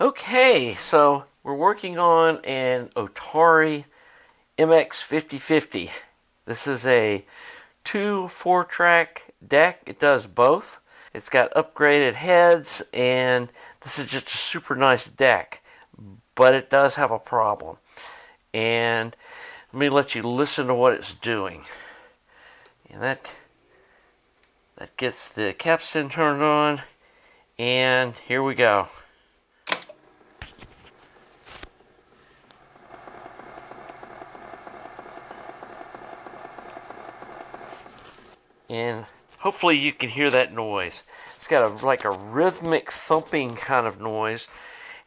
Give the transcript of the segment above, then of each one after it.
Okay, so we're working on an Otari MX5050. This is a 4-track deck. It does both. It's got upgraded heads, and this is just a super nice deck. But it does have a problem. And let me let you listen to what it's doing. And that gets the capstan turned on, and here we go. And hopefully you can hear that noise. It's got like a rhythmic thumping kind of noise.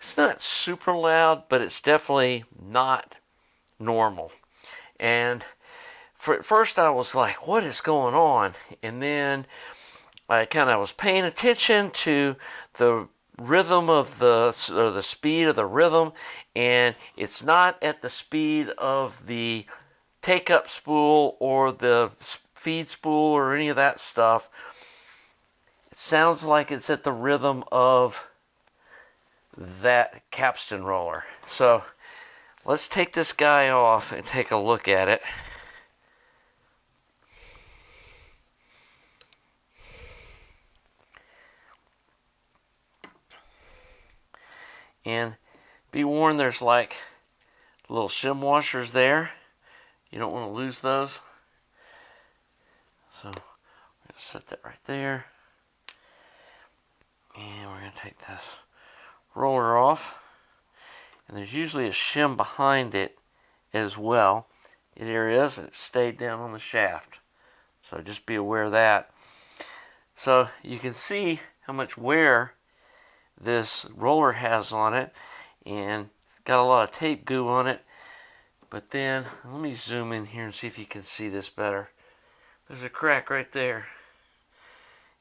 It's not super loud, but it's definitely not normal. And at first I was like, what is going on? And then I kind of was paying attention to the rhythm of the speed of the rhythm, and it's not at the speed of the take-up spool or the feed spool or any of that stuff. It sounds like it's at the rhythm of that capstan roller. So let's take this guy off and take a look at it. And be warned, there's like little shim washers there. You don't want to lose those. So I'm going to set that right there. And we're going to take this roller off. And there's usually a shim behind it as well. There is, and it stayed down on the shaft. So just be aware of that. So you can see how much wear this roller has on it. And it's got a lot of tape goo on it. But then, let me zoom in here and see if you can see this better. There's a crack right there.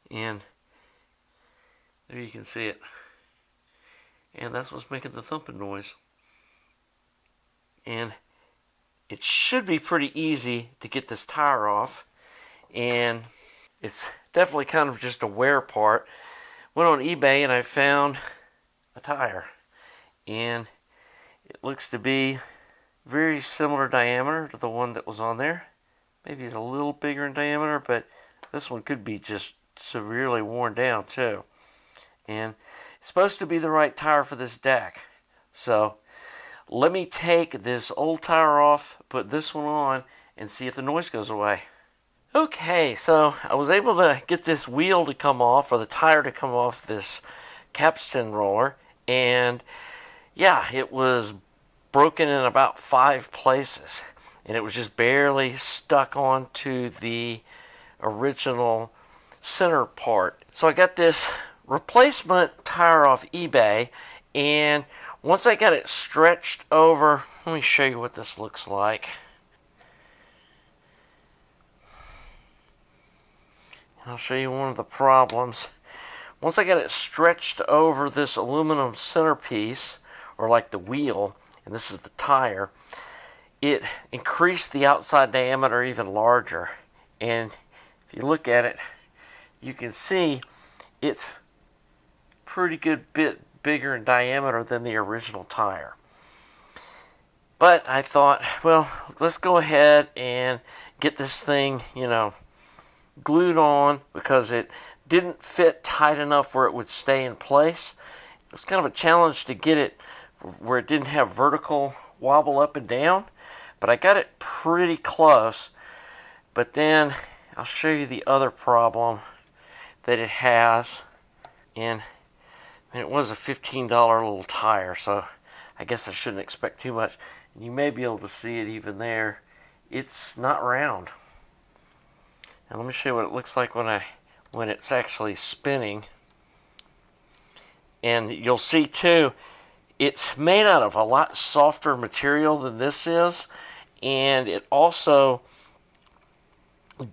And there you can see it. And that's what's making the thumping noise. And it should be pretty easy to get this tire off. And it's definitely kind of just a wear part. Went on eBay and I found a tire. And it looks to be very similar diameter to the one that was on there. Maybe it's a little bigger in diameter, but this one could be just severely worn down too. And it's supposed to be the right tire for this deck. So let me take this old tire off, put this one on, and see if the noise goes away. Okay, so I was able to get this wheel to come off, or the tire to come off this capstan roller, and yeah, it was broken in about 5 places. And it was just barely stuck onto the original center part. So I got this replacement tire off eBay, and once I got it stretched over, let me show you what this looks like. I'll show you one of the problems. Once I got it stretched over this aluminum centerpiece, or like the wheel, and this is the tire, it increased the outside diameter even larger. And if you look at it, you can see it's pretty good bit bigger in diameter than the original tire. But I thought, well, let's go ahead and get this thing, glued on, because it didn't fit tight enough where it would stay in place. It was kind of a challenge to get it where it didn't have vertical wobble up and down. But I got it pretty close. But then I'll show you the other problem that it has. And it was a $15 little tire, so I guess I shouldn't expect too much. And you may be able to see it even there. It's not round. And let me show you what it looks like when it's actually spinning. And you'll see too, it's made out of a lot softer material than this is. And it also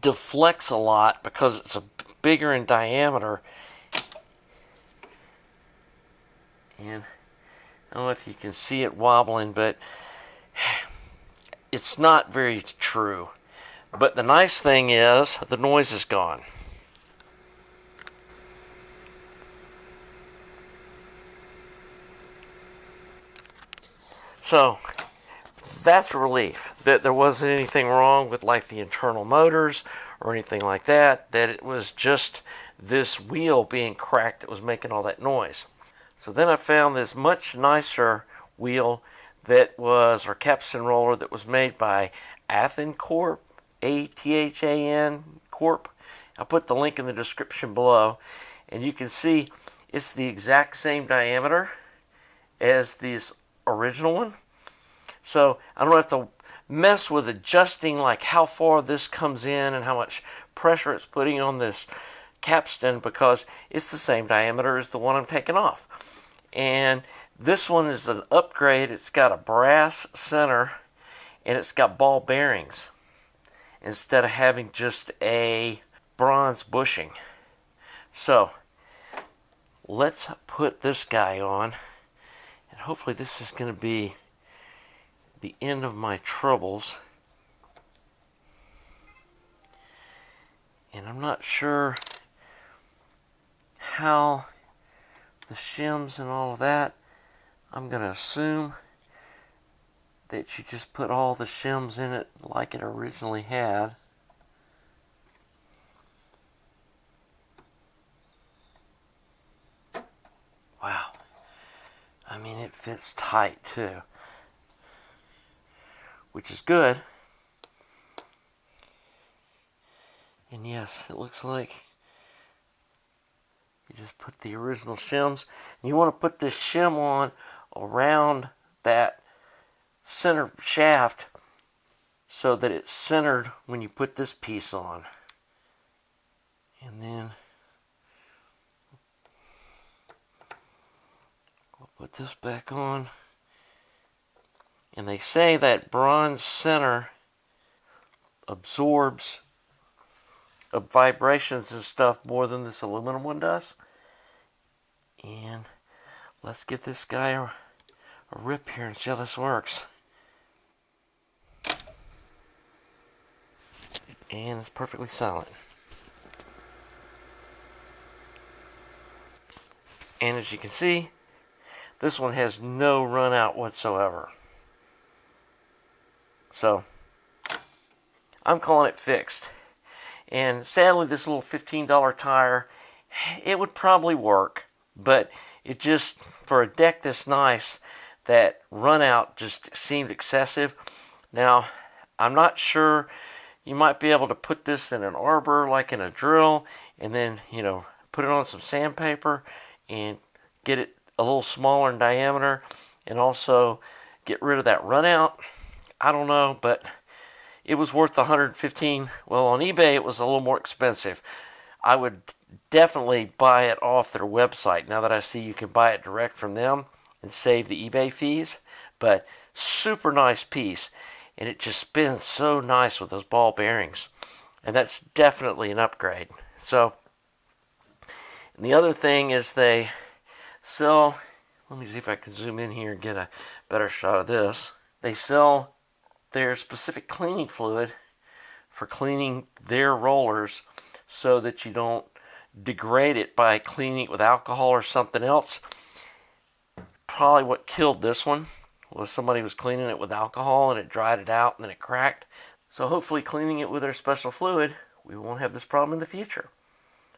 deflects a lot because it's bigger in diameter. And I don't know if you can see it wobbling, but it's not very true. But the nice thing is, the noise is gone. So that's a relief that there wasn't anything wrong with like the internal motors or anything like that, that it was just this wheel being cracked that was making all that noise. So then I found this much nicer wheel that was, or capstan roller, that was made by Athan Corp, Athan Corp. I'll put the link in the description below, and you can see it's the exact same diameter as this original one. So I don't have to mess with adjusting like how far this comes in and how much pressure it's putting on this capstan, because it's the same diameter as the one I'm taking off. And this one is an upgrade. It's got a brass center and it's got ball bearings instead of having just a bronze bushing. So let's put this guy on, and hopefully this is going to be the end of my troubles. And I'm not sure how the shims and all of that. I'm going to assume that you just put all the shims in it like it originally had. Wow. I mean, it fits tight too, which is good. And yes, it looks like you just put the original shims. And you want to put this shim on around that center shaft so that it's centered when you put this piece on. And then we'll put this back on. And they say that bronze center absorbs vibrations and stuff more than this aluminum one does. And let's get this guy a rip here and see how this works. And it's perfectly silent. And as you can see, this one has no run out whatsoever. So I'm calling it fixed. And sadly, this little $15 tire, it would probably work, but it just, for a deck this nice, that run out just seemed excessive. Now, I'm not sure, you might be able to put this in an arbor, like in a drill, and then, put it on some sandpaper and get it a little smaller in diameter, and also get rid of that run out. I don't know, but it was worth $115. Well, on eBay, it was a little more expensive. I would definitely buy it off their website now that I see you can buy it direct from them and save the eBay fees. But super nice piece, and it just spins so nice with those ball bearings. And that's definitely an upgrade. So, and the other thing is they sell, let me see if I can zoom in here and get a better shot of this. They sell their specific cleaning fluid for cleaning their rollers so that you don't degrade it by cleaning it with alcohol or something else. Probably what killed this one was somebody was cleaning it with alcohol and it dried it out and then it cracked. So hopefully cleaning it with their special fluid, we won't have this problem in the future.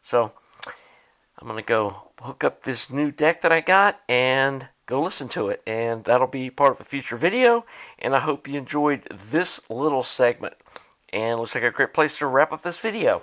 So I'm going to go hook up this new deck that I got and go listen to it, and that'll be part of a future video. And I hope you enjoyed this little segment, and looks like a great place to wrap up this video.